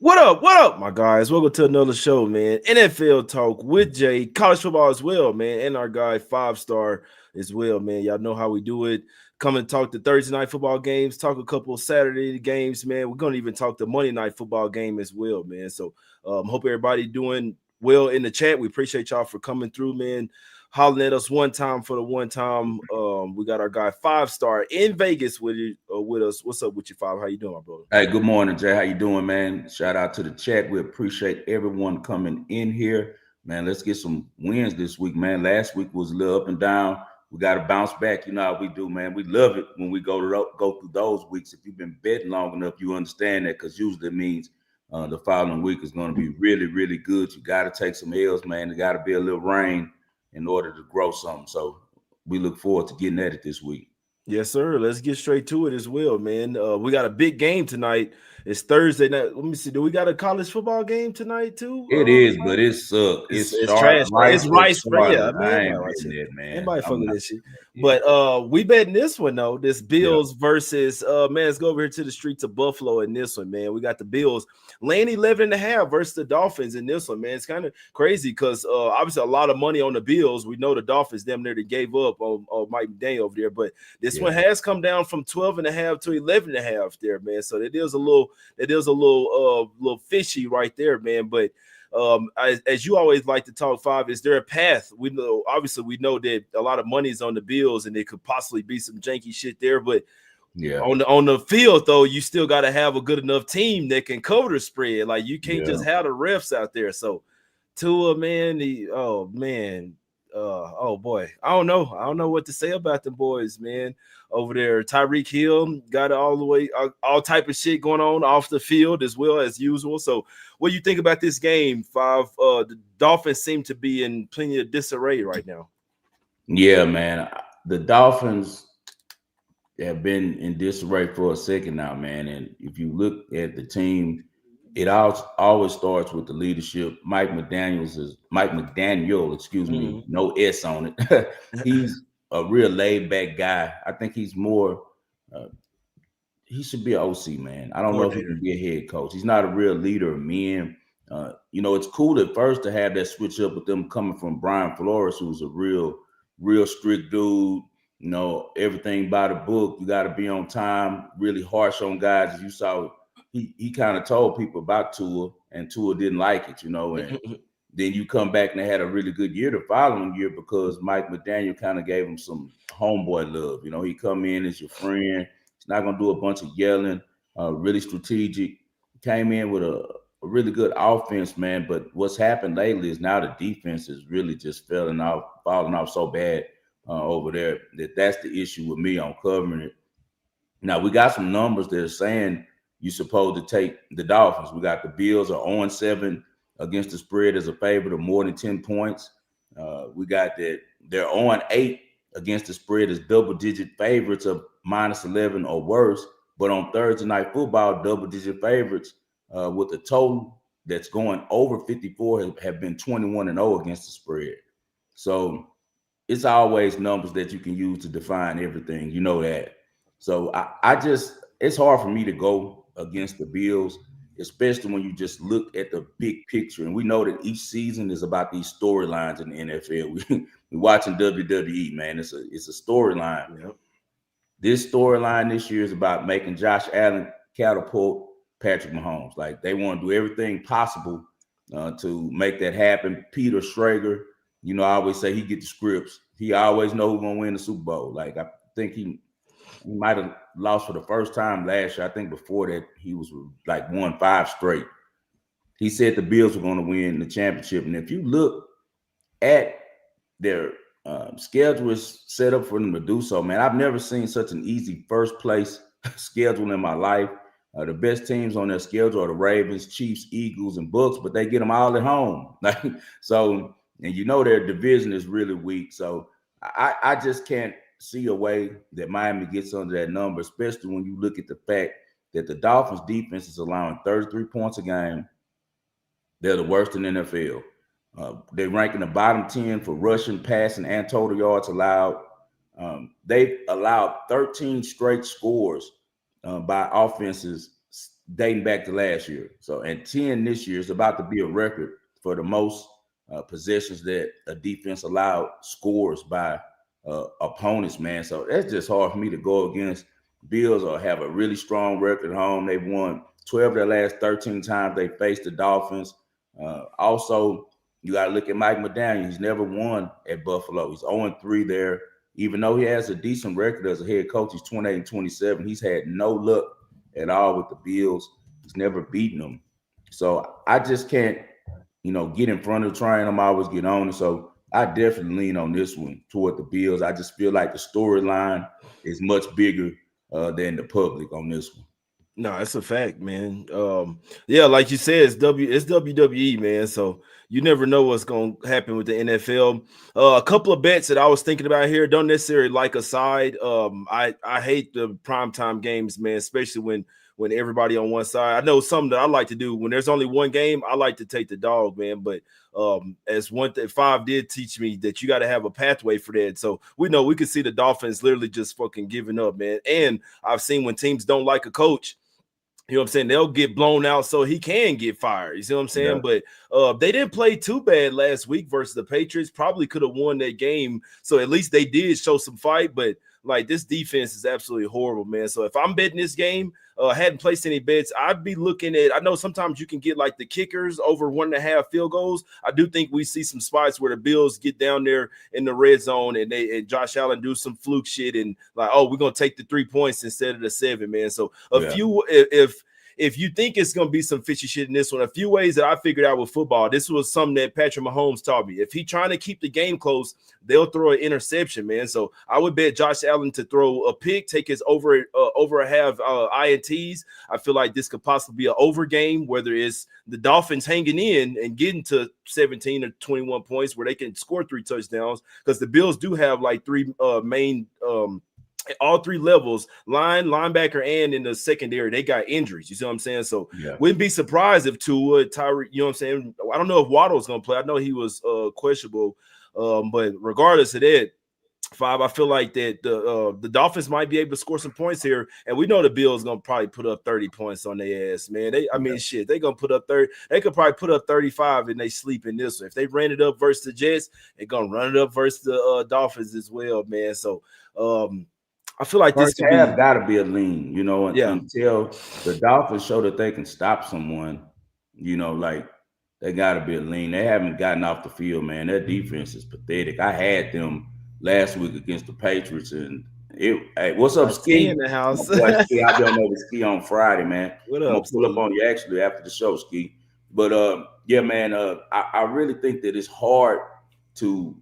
What up? What up, my guys? Welcome to another show, man. NFL talk with Jay, college football as well, man, and our guy 5-star as well, man. Y'all know how we do it. Come and talk the Thursday night football games, talk a couple of Saturday games, man. We're gonna even talk the Monday night football game as well, man. So hope everybody doing well in the chat. We appreciate y'all for coming through, man. Hollering at us one time for the one time. We got our guy 5-star in Vegas with us. What's up with you, Five? How you doing, my brother? Hey, good morning, Jay. How you doing, man? Shout out to the chat. We appreciate everyone coming in here, man. Let's get some wins this week, man. Last week was a little up and down. We got to bounce back. You know how we do, man. We love it when we go through those weeks. If you've been betting long enough, you understand that, because usually it means the following week is going to be really, really good. You got to take some L's, man. There got to be a little rain in order to grow something. So we look forward to getting at it this week. Yes, sir. Let's get straight to it as well, man. We got a big game tonight. It's Thursday night. Let me see. Do we got a college football game tonight too? It is, but it sucks. It's sharp, trash. rice, It's rice, yeah. Charlotte. Man, I anybody ain't watch betting it. that, man. Anybody fuck with not, this shit. yeah. But we betting this one though. This Bills Yeah. versus man. Let's go over here to the streets of Buffalo in this one, man. We got the Bills laying 11.5 versus the Dolphins in this one, man. It's kind of crazy because obviously a lot of money on the Bills. We know the Dolphins damn near they gave up on Mike McDaniel over there, but this one has come down from 12.5 to 11.5 there, man. So it is a little fishy right there, man. But as you always like to talk, Five, is there a path? We know, obviously, we know that a lot of money is on the Bills, and there could possibly be some janky shit there. But Yeah, on the field, though, you still got to have a good enough team that can cover the spread. Like you can't just have the refs out there. So Tua, man, oh boy, I don't know what to say about the boys, man. Over there, Tyreek Hill got it all the way, all type of shit going on off the field as well as usual. So, what do you think about this game? Five, the Dolphins seem to be in plenty of disarray right now. yeah, man. The Dolphins have been in disarray for a second now, man. And if you look at the team, it always starts with the leadership. Mike McDaniel, excuse me, no S on it. He's a real laid back guy. I think he's more. He should be an OC, man. I don't know if he can be a head coach. He's not a real leader of men. It's cool at first to have that switch up with them coming from Brian Flores, who's a real strict dude. You know, everything by the book. You got to be on time. Really harsh on guys. As you saw, he kind of told people about Tua, and Tua didn't like it. You know, and then you come back and they had a really good year the following year because Mike McDaniel kind of gave him some homeboy love. You know, he come in as your friend. He's not gonna do a bunch of yelling. Really strategic. Came in with a really good offense, man. But what's happened lately is now the defense is really just falling off so bad over there that's the issue with me on covering it. Now we got some numbers that are saying you're supposed to take the Dolphins. We got the Bills are 0-7 against the spread as a favorite of more than 10 points. We got that they're 0-8 against the spread as double-digit favorites of -11 or worse. But on Thursday night football, double-digit favorites with a total that's going over 54 have been 21-0 against the spread. So it's always numbers that you can use to define everything. You know that. So it's hard for me to go against the Bills, especially when you just look at the big picture. And we know that each season is about these storylines in the NFL. We're watching WWE, man. It's a storyline. Yep. This storyline this year is about making Josh Allen catapult Patrick Mahomes. Like they want to do everything possible to make that happen. Peter Schrager, you know, I always say he get the scripts. He always know who's gonna win the Super Bowl. Like I think he might have lost for the first time last year. I think before that he was like won 5 straight. He said the Bills were going to win the championship. And if you look at their schedule is set up for them to do so, man. I've never seen such an easy first place schedule in my life. The best teams on their schedule are the Ravens, Chiefs, Eagles, and Bucks, but they get them all at home. So, and you know their division is really weak. So I just can't see a way that Miami gets under that number, especially when you look at the fact that the Dolphins defense is allowing 33 points a game. They're the worst in the NFL. They rank in the bottom 10 for rushing, passing, and total yards allowed. They've allowed 13 straight scores by offenses dating back to last year. So, and 10 this year is about to be a record for the most possessions that a defense allowed scores by opponents, man. So that's just hard for me to go against. Bills or have a really strong record at home. They've won 12 of their last 13 times they faced the Dolphins. Also, you got to look at Mike McDaniel. He's never won at Buffalo. He's 0-3 there. Even though he has a decent record as a head coach, he's 28-27. He's had no luck at all with the Bills. He's never beaten them. So I just can't, get in front of the train. I'm always getting on it. So I definitely lean on this one toward the Bills. I just feel like the storyline is much bigger than the public on this one. No, it's a fact, man. Yeah, like you said, it's WWE, man. So you never know what's going to happen with the NFL. A couple of bets that I was thinking about here don't necessarily like a side. I hate the primetime games, man, especially when everybody on one side. I know something that I like to do when there's only one game. I like to take the dog, man. But as one thing, 5 did teach me that you got to have a pathway for that. So we know we could see the Dolphins literally just fucking giving up, man. And I've seen when teams don't like a coach, you know what I'm saying, they'll get blown out so he can get fired. You see what I'm saying? Yeah. But they didn't play too bad last week versus the Patriots. Probably could have won that game. So at least they did show some fight. But like, this defense is absolutely horrible, man. So if I'm betting this game, hadn't placed any bets, I'd be looking at, I know sometimes you can get like the kickers over 1.5 field goals. I do think we see some spots where the Bills get down there in the red zone and Josh Allen do some fluke shit and like, oh, we're going to take the 3 points instead of the 7, man. So if you think it's going to be some fishy shit in this one, a few ways that I figured out with football, this was something that Patrick Mahomes taught me. If he's trying to keep the game close, they'll throw an interception, man. So I would bet Josh Allen to throw a pick, take his over a half INTs. I feel like this could possibly be an over game, whether it's the Dolphins hanging in and getting to 17 or 21 points where they can score 3 touchdowns, because the Bills do have like 3 main all 3 levels, linebacker, and in the secondary, they got injuries. You see what I'm saying? So wouldn't be surprised if Tua, Tyreek, you know what I'm saying? I don't know if Waddle's going to play. I know he was questionable. But regardless of that, 5, I feel like that the Dolphins might be able to score some points here. And we know the Bills going to probably put up 30 points on their ass, man. They're going to put up 30. They could probably put up 35 and they sleep in this one. If they ran it up versus the Jets, they're going to run it up versus the Dolphins as well, man. So, I feel like First this half got to be a lean, until the Dolphins show that they can stop someone, like they got to be a lean. They haven't gotten off the field, man. Their defense is pathetic. I had them last week against the Patriots, and hey, what's up, Ski? In the house. Ski, I'll be on there with Ski on Friday, man. What I'm up, gonna pull up on you actually after the show, Ski. But yeah, man, I really think that it's hard to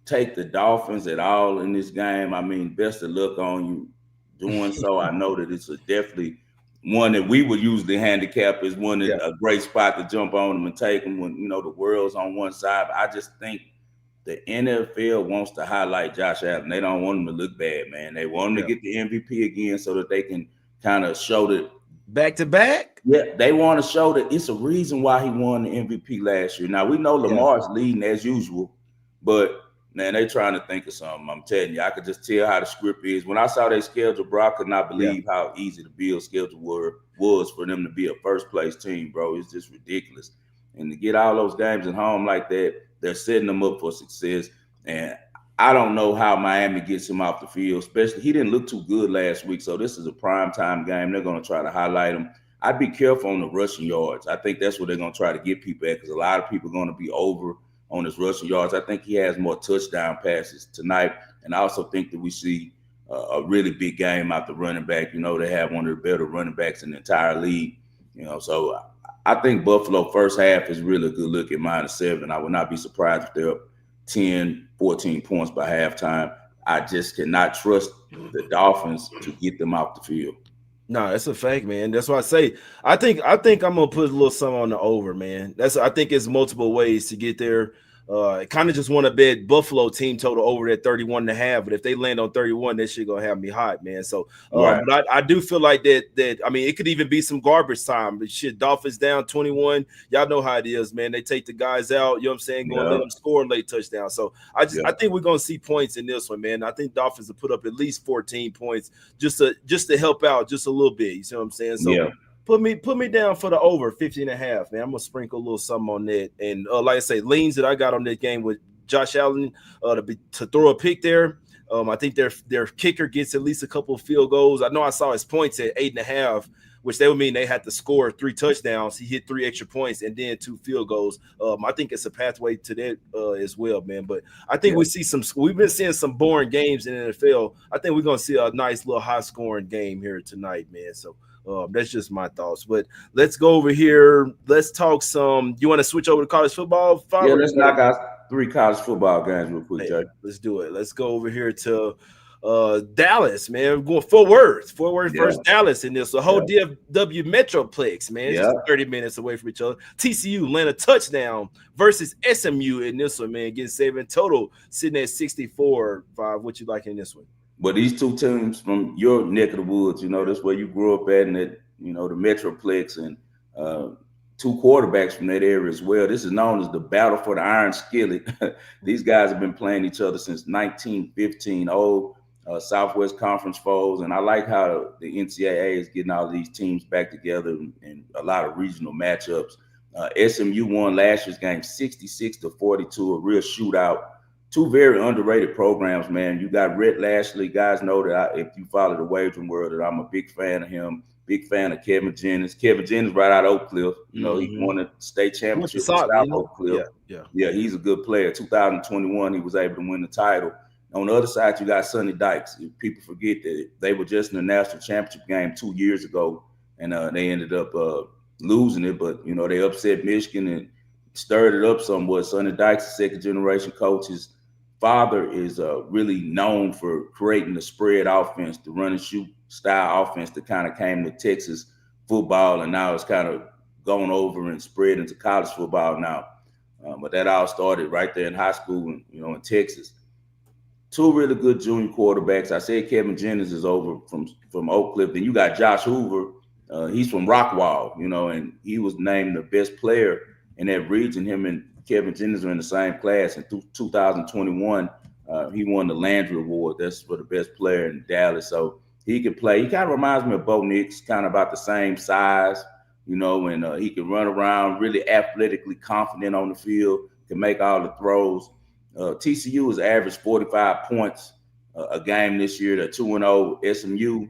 take the Dolphins at all in this game. I mean, best of luck on you doing so. I know that it's definitely one that we would usually handicap is one that a great spot to jump on them and take them when, the world's on one side. But I just think the NFL wants to highlight Josh Allen. They don't want him to look bad, man. They want him to get the MVP again so that they can kind of show that back to back. Yeah, they want to show that it's a reason why he won the MVP last year. Now we know Lamar's leading as usual, but man, they trying to think of something. I'm telling you, I could just tell how the script is. When I saw their schedule, bro, I could not believe how easy the Bills' schedule was for them to be a first-place team, bro. It's just ridiculous. And to get all those games at home like that, they're setting them up for success. And I don't know how Miami gets him off the field, especially he didn't look too good last week, so this is a primetime game. They're going to try to highlight him. I'd be careful on the rushing yards. I think that's what they're going to try to get people at because a lot of people are going to be over on his rushing yards. I think he has more touchdown passes tonight. And I also think that we see a really big game out the running back. They have one of the better running backs in the entire league. So I think Buffalo first half is really a good look at -7. I would not be surprised if they're up 10, 14 points by halftime. I just cannot trust the Dolphins to get them off the field. No, that's a fact, man. That's why I say I think I'm gonna put a little something on the over, man. I think it's multiple ways to get there. I kind of just want to bet Buffalo team total over at 31.5, but if they land on 31, that shit gonna have me hot, man. So, but I do feel like that. I mean, it could even be some garbage time. But shit, Dolphins down 21. Y'all know how it is, man. They take the guys out. You know what I'm saying? Going to let them score a late touchdown. So I think we're gonna see points in this one, man. I think Dolphins will put up at least 14 points just to help out just a little bit. You see what I'm saying? So. Put me down for the over 50.5, man. I'm gonna sprinkle a little something on that. And like I say, leans that I got on this game with Josh Allen to throw a pick there. I think their kicker gets at least a couple of field goals. I know I saw his points at 8.5, which they would mean they had to score 3 touchdowns. He hit 3 extra points and then 2 field goals. I think it's a pathway to that as well, man. But I think we've been seeing some boring games in the NFL. I think we're gonna see a nice little high scoring game here tonight, man. So that's just my thoughts. But let's go over here. Let's talk some. You want to switch over to college football? Yeah, let's knock out 3 college football games real quick, Jay. Let's do it. Let's go over here to Dallas, man. We're going Fort Worth versus Dallas in this. The whole DFW Metroplex, man. It's just 30 minutes away from each other. TCU land a touchdown versus SMU in this one, man. Getting 7 total, sitting at 64-5. What you like in this one? But these 2 teams from your neck of the woods, that's where you grew up at, and that, the Metroplex, and 2 quarterbacks from that area as well. This is known as the battle for the iron skillet. These guys have been playing each other since 1915, old Southwest Conference foes. And I like how the NCAA is getting all these teams back together in a lot of regional matchups. SMU won last year's game 66-42, a real shootout. 2 very underrated programs, man. You got Rhett Lashley. Guys know that if you follow the wagering world, that I'm a big fan of him. Big fan of Kevin Jennings. Kevin Jennings right out of Oak Cliff. He won a state championship with South Oak Cliff. Yeah, he's a good player. 2021, he was able to win the title. On the other side, you got Sonny Dykes. People forget that they were just in the national championship game 2 years ago, and they ended up losing it. But, they upset Michigan and stirred it up somewhat. Sonny Dykes, a second-generation coach. His father is really known for creating the spread offense, the run and shoot style offense that kind of came to Texas football, and now it's kind of gone over and spread into college football now. But that all started right there in high school, and in Texas. 2 really good junior quarterbacks. I said Kevin Jennings is over from Oak Cliff. Then you got Josh Hoover. He's from Rockwall, and he was named the best player in that region. Him and Kevin Jennings are in the same class. In 2021, he won the Landry Award. That's for the best player in Dallas. So he can play. He kind of reminds me of Bo Nix, kind of about the same size, and he can run around, really athletically confident on the field, can make all the throws. TCU has averaged 45 points a game this year. They're 2-0. SMU,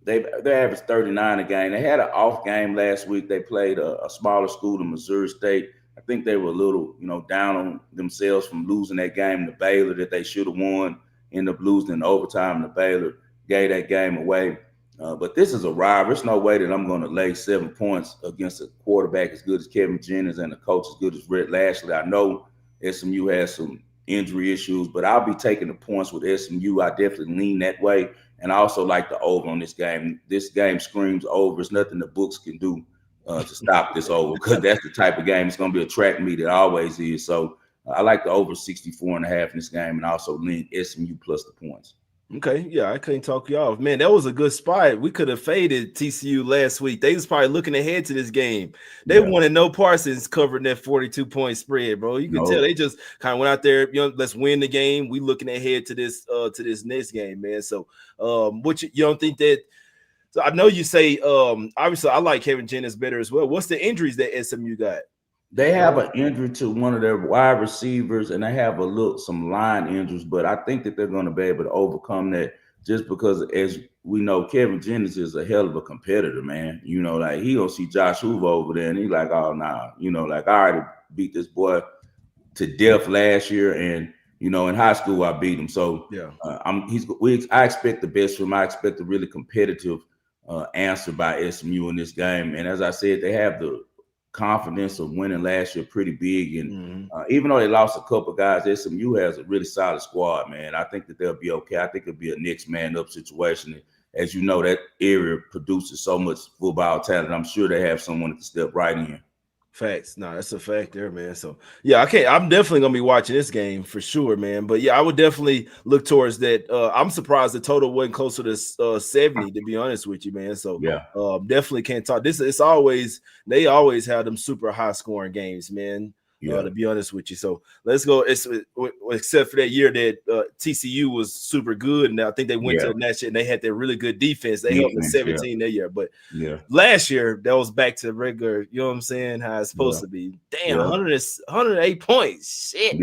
they averaged 39 a game. They had an off game last week. They played a smaller school in Missouri State. I think they were a little, down on themselves from losing that game to Baylor that they should have won. Ended up losing in overtime to Baylor. Gave that game away. But this is a rival. There's no way that I'm going to lay 7 points against a quarterback as good as Kevin Jennings and a coach as good as Rhett Lashley. I know SMU has some injury issues, but I'll be taking the points with SMU. I definitely lean that way. And I also like the over on this game. This game screams over. There's nothing the books can do to stop this over, because that's the type of game it's going to be a track meet. It always is. So I like the over 64.5 in this game, and also lean SMU plus the points. Okay, yeah, I couldn't talk you off. Man, that was a good spot. We could have faded TCU last week. They was probably looking ahead to this game. They wanted no Parsons covering that 42-point spread, bro. You can tell they just kind of went out there, let's win the game. We looking ahead to this next game, man. So what you don't think that – so I know you say obviously I like Kevin Jennings better as well. What's the injuries that SMU got? They have an injury to one of their wide receivers, and they have some line injuries, but I think that they're going to be able to overcome that, just because, as we know, Kevin Jennings is a hell of a competitor, man. Like, he don't see Josh Hoover over there, and he's like, oh, nah. Like, I already beat this boy to death last year, and, in high school I beat him. So I expect the best from him. I expect a really competitive answer by SMU in this game. And as I said, they have the confidence of winning last year pretty big, and even though they lost a couple guys, SMU has a really solid squad, man. I think that they'll be okay. I think it'll be a next man up situation. As you know, that area produces so much football talent. I'm sure they have someone that can step right in. Facts. No, that's a fact there, man. So yeah, I'm definitely gonna be watching this game for sure, man. But yeah, I would definitely look towards that. I'm surprised the total wasn't closer to 70, to be honest with you, man. So definitely can't talk. They always have them super high scoring games, man. To be honest with you. So let's go. Except for that year that TCU was super good, and I think they went to the national and they had that really good defense. They held the 17 that year, but last year that was back to regular. You know what I'm saying? How it's supposed to be. Damn, 108 points. Shit.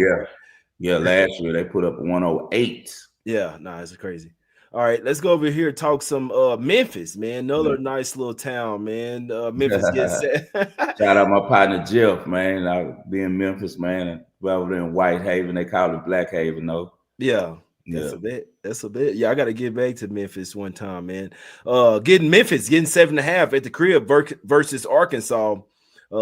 Yeah. Last year they put up 108. Yeah, nah, it's crazy. All right, let's go over here and talk some Memphis, man. Another nice little town, man. Memphis gets set. Shout out my partner Jeff, man. I be in Memphis, man. And over in Whitehaven, they call it Black Haven, though. Yeah. That's a bit. That's a bit. Yeah, I got to get back to Memphis one time, man. Getting 7.5 at the crib versus Arkansas.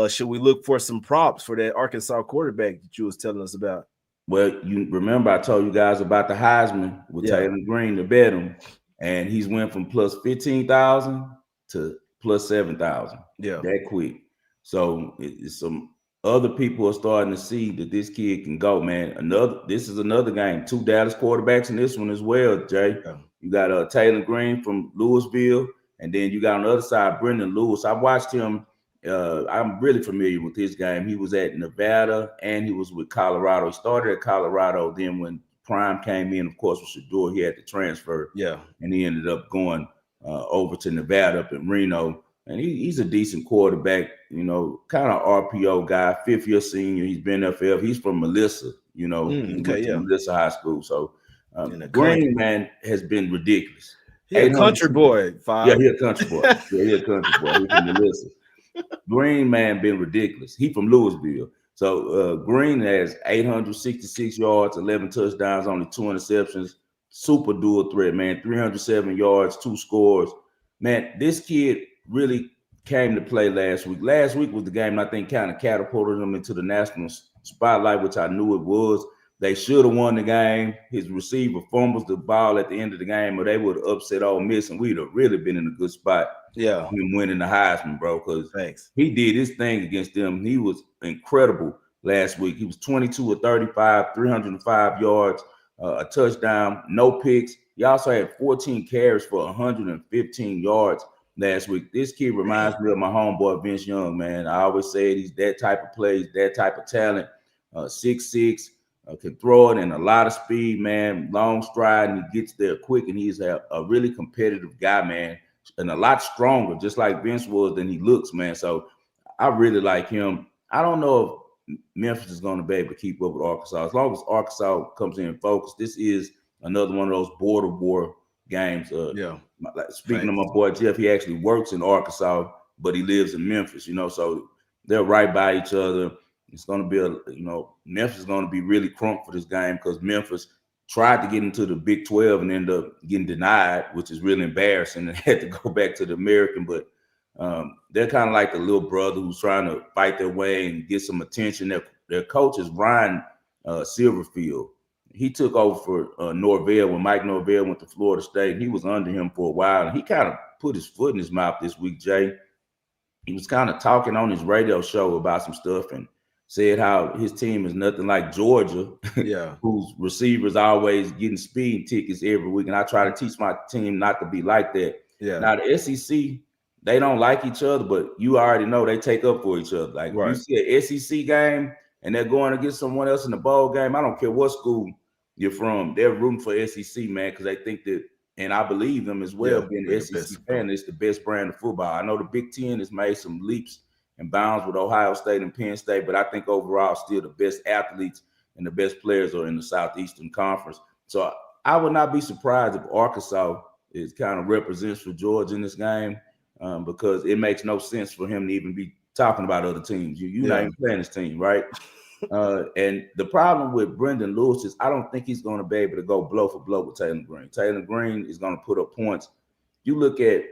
Should we look for some props for that Arkansas quarterback that you was telling us about? Well, you remember I told you guys about the Heisman with Taylor Green to bet him, and he's went from plus 15,000 to plus 7,000. Yeah, that quick. So it's some other people are starting to see that this kid can go, man. This is another game. 2 Dallas quarterbacks in this one as well, Jay. Yeah. You got Taylor Green from Louisville, and then you got on the other side Brendan Lewis. I watched him. I'm really familiar with his game. He was at Nevada and he was with Colorado. He started at Colorado. Then when Prime came in, of course, with Shador, he had to transfer. Yeah, and he ended up going over to Nevada up in Reno. And he's a decent quarterback, you know, kind of RPO guy, 5th-year senior. He's been there forever. He's from Melissa, you know, Melissa High School. So Green, man, has been ridiculous. He's a country boy. Yeah, he's a country boy. He's from Melissa. Green, man, been ridiculous. He from Louisville. So Green has 866 yards, 11 touchdowns, only 2 interceptions. Super dual threat, man. 307 yards, 2 scores. Man, this kid really came to play last week. Last week was the game I think kind of catapulted him into the national spotlight, which I knew it was. They should have won the game. His receiver fumbles the ball at the end of the game, or they would have upset Ole Miss, and we'd have really been in a good spot. Yeah, him winning the Heisman, bro, because he did his thing against them. He was incredible last week. He was 22 of 35, 305 yards, a touchdown, no picks. He also had 14 carries for 115 yards last week. This kid reminds me of my homeboy Vince Young, man. I always say he's that type of play, he's that type of talent. 6'6", can throw it and a lot of speed, man. Long stride, and he gets there quick, and he's a really competitive guy, man, and a lot stronger, just like Vince was, than he looks, man. So I really like him. I don't know if Memphis is going to be able to keep up with Arkansas. As long as Arkansas comes in focus, this is another one of those border war games. Speaking of my boy Jeff, he actually works in Arkansas, but he lives in Memphis, you know, so they're right by each other. It's going to be Memphis is going to be really crunk for this game because Memphis tried to get into the Big 12 and ended up getting denied, which is really embarrassing, and had to go back to the American. But they're kind of like the little brother who's trying to fight their way and get some attention. Their coach is Ryan Silverfield. He took over for Norvell when Mike Norvell went to Florida State. He was under him for a while, and he kind of put his foot in his mouth this week, Jay. He was kind of talking on his radio show about some stuff and said how his team is nothing like Georgia, whose receivers always getting speeding tickets every week. And I try to teach my team not to be like that. Yeah. Now, the SEC, they don't like each other, but you already know they take up for each other. Like, if you see an SEC game and they're going against someone else in the bowl game, I don't care what school you're from, they're rooting for SEC, man, because they think that, and I believe them as well, being an SEC fan, it's the best brand of football. I know the Big Ten has made some leaps and bounds with Ohio State and Penn State, but I think overall still the best athletes and the best players are in the Southeastern Conference. So I would not be surprised if Arkansas is kind of represents for Georgia in this game because it makes no sense for him to even be talking about other teams. You're not even playing this team, right? And the problem with Brendan Lewis is I don't think he's going to be able to go blow for blow with Taylor Green. Taylor Green is going to put up points. You look at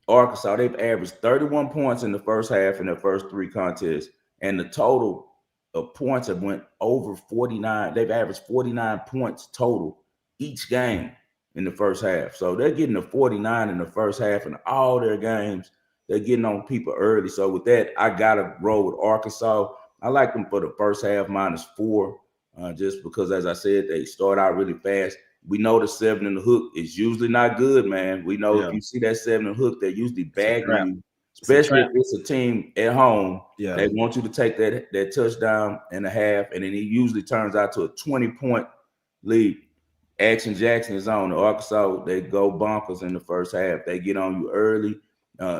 Arkansas, they've averaged 31 points in the first half in their first 3 contests, and the total of points have went over 49. They've averaged 49 points total each game in the first half. So they're getting to 49 in the first half in all their games. They're getting on people early. So with that, I got to roll with Arkansas. I like them for the first half -4, just because, as I said, they start out really fast. We know the 7 in the hook is usually not good, man. We know if you see that 7 in the hook, they're usually bagging you, especially if it's a team at home. Yeah. They want you to take that touchdown and a half, and then it usually turns out to a 20-point lead. Action Jackson is on. Arkansas, they go bonkers in the first half. They get on you early.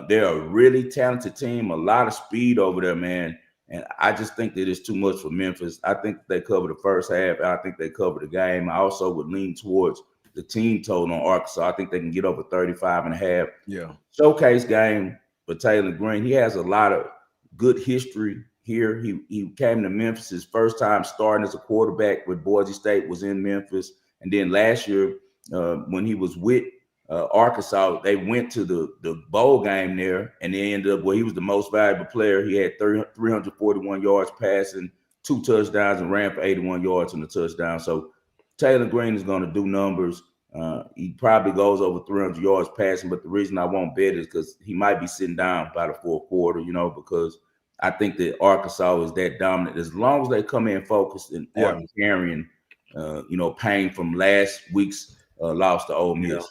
They're a really talented team, a lot of speed over there, man. And I just think that it's too much for Memphis. I think they cover the first half. I think they cover the game. I also would lean towards the team total on Arkansas. I think they can get over 35.5. Yeah. Showcase game for Taylor Green. He has a lot of good history here. He came to Memphis. His first time starting as a quarterback with Boise State was in Memphis. And then last year, when he was with Arkansas, they went to the bowl game there, and they ended up where he was the most valuable player. He had 341 yards passing, 2 touchdowns, and ran for 81 yards in the touchdown. So Taylor Green is going to do numbers. He probably goes over 300 yards passing, but the reason I won't bet is because he might be sitting down by the fourth quarter, because I think that Arkansas is that dominant. As long as they come in focused and aren't carrying, pain from last week's loss to Ole Miss.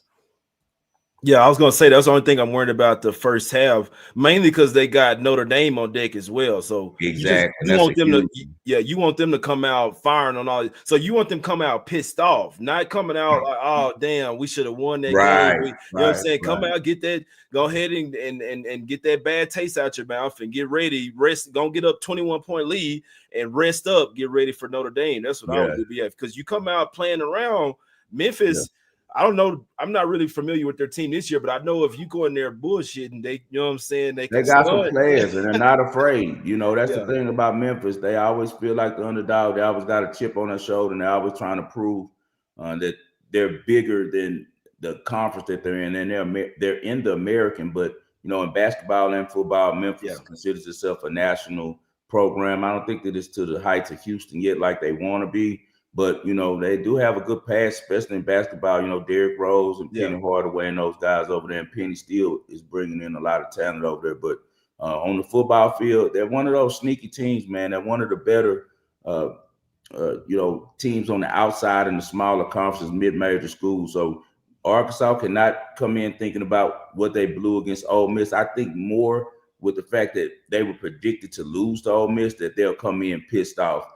Yeah, I was gonna say that's the only thing I'm worried about the first half, mainly because they got Notre Dame on deck as well. So exactly, you want them to, you want them to come out firing on all. So you want them to come out pissed off, not coming out like, oh damn, we should have won that game. You know what I'm saying? Come out, get that, go ahead and get that bad taste out your mouth and get ready. Rest, gonna get up 21-point lead and rest up. Get ready for Notre Dame. That's what I would do. Because you come out playing around Memphis. Yeah. I don't know. I'm not really familiar with their team this year, but I know if you go in there bullshitting, they, you know what I'm saying? They got some players and they're not afraid. That's the thing about Memphis. They always feel like the underdog. They always got a chip on their shoulder, and they're always trying to prove that they're bigger than the conference that they're in. And they're in the American, but in basketball and football, Memphis considers itself a national program. I don't think that it's to the heights of Houston yet, like they want to be. But, they do have a good pass, especially in basketball. Derrick Rose and Penny Hardaway and those guys over there. And Penny still is bringing in a lot of talent over there. But on the football field, they're one of those sneaky teams, man. They're one of the better, teams on the outside in the smaller conferences, mid-major schools. So Arkansas cannot come in thinking about what they blew against Ole Miss. I think more with the fact that they were predicted to lose to Ole Miss, that they'll come in pissed off.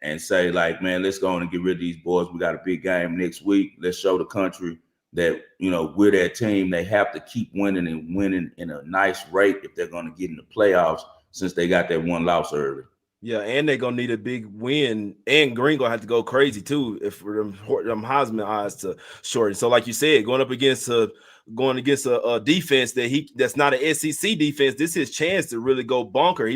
And say, like, man, let's go on and get rid of these boys. We got a big game next week. Let's show the country that, we're that team. They have to keep winning and winning in a nice rate if they're going to get in the playoffs, since they got that one loss early. Yeah, and they're going to need a big win. And Green going to have to go crazy, too, if for them Heisman odds to shorten. So, like you said, going against a defense that's not an SEC defense, this is his chance to really go bonker.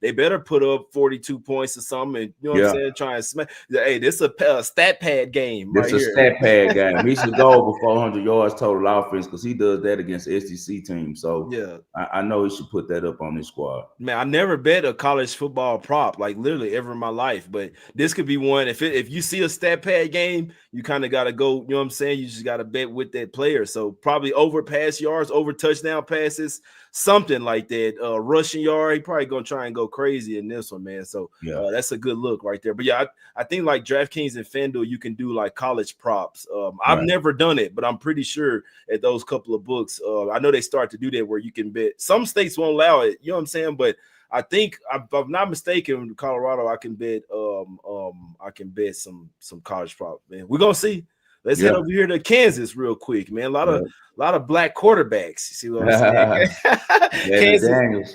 They better put up 42 points or something, and what I'm saying, try and smash. Hey, this is a stat pad game. This is a stat pad game. He should go over 400 yards total offense, because he does that against SEC teams. So I know he should put that up on his squad. Man, I never bet a college football prop, like literally ever in my life, but this could be one. If you see a stat pad game, you kind of got to go, you know what I'm saying? You just got to bet with that player. So probably over pass yards, over touchdown passes, something like that. Rushing yard, he probably going to try and go crazy in this one, man. So that's a good look right there. But yeah, I think like DraftKings and FanDuel, you can do like college props. I've never done it, but I'm pretty sure at those couple of books, I know they start to do that where you can bet. Some states won't allow it, you know what I'm saying? But I think, if I'm not mistaken, Colorado, I can bet some college prop, man. We're gonna see. Let's head over here to Kansas real quick, man. A lot of black quarterbacks. You see what I'm saying?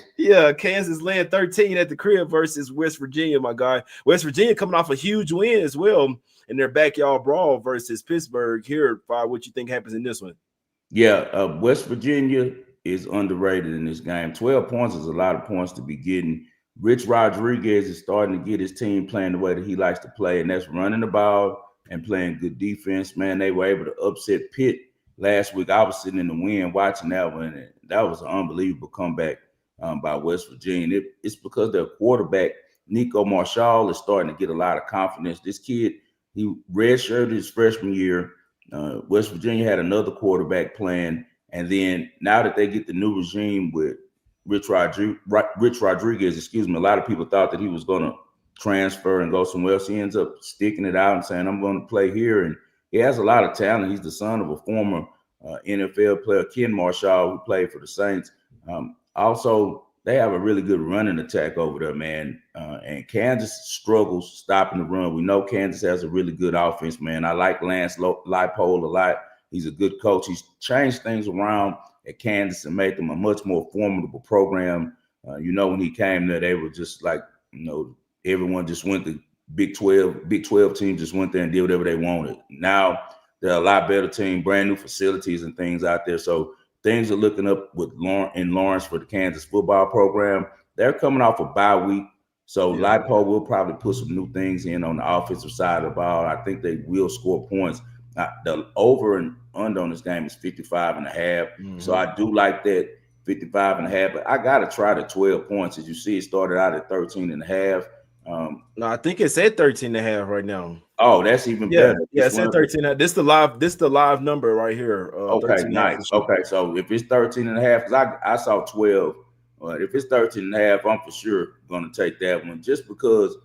Kansas laying 13 at the crib versus West Virginia, my guy. West Virginia coming off a huge win as well in their backyard brawl versus Pittsburgh. Here, what you think happens in this one? West Virginia is underrated in this game. 12 points is a lot of points to be getting. Rich Rodriguez is starting to get his team playing the way that he likes to play, and that's running the ball and playing good defense. Man, they were able to upset Pitt last week. I was sitting in the wind watching that one, and that was an unbelievable comeback by West Virginia. It's because their quarterback, Nico Marshall, is starting to get a lot of confidence. This kid, he redshirted his freshman year. West Virginia had another quarterback playing, and then now that they get the new regime with Rich Rodriguez, a lot of people thought that he was going to transfer and go somewhere else. He ends up sticking it out and saying, I'm going to play here. And he has a lot of talent. He's the son of a former NFL player, Ken Marshall, who played for the Saints. also, they have a really good running attack over there, man. And Kansas struggles stopping the run. We know Kansas has a really good offense, man. I like Lance Leipold a lot. He's a good coach. He's changed things around at Kansas and made them a much more formidable program. When he came there, they were just like, everyone just went to Big 12 teams just went there and did whatever they wanted. Now they're a lot better team, brand new facilities and things out there. So things are looking up with Lawrence for the Kansas football program. They're coming off a bye week. So Leipold will probably put some new things in on the offensive side of the ball. I think they will score points. The over and under on this game is 55.5. Mm-hmm. So I do like that 55.5, but I got to try the 12 points. As you see, it started out at 13.5. No, I think it's at 13.5 right now. Oh, that's even better. Yeah, it's at 13. This the live number right here. Okay, nice. Sure. Okay, so if it's 13.5, because I saw 12. If it's 13.5, I'm for sure going to take that one, just because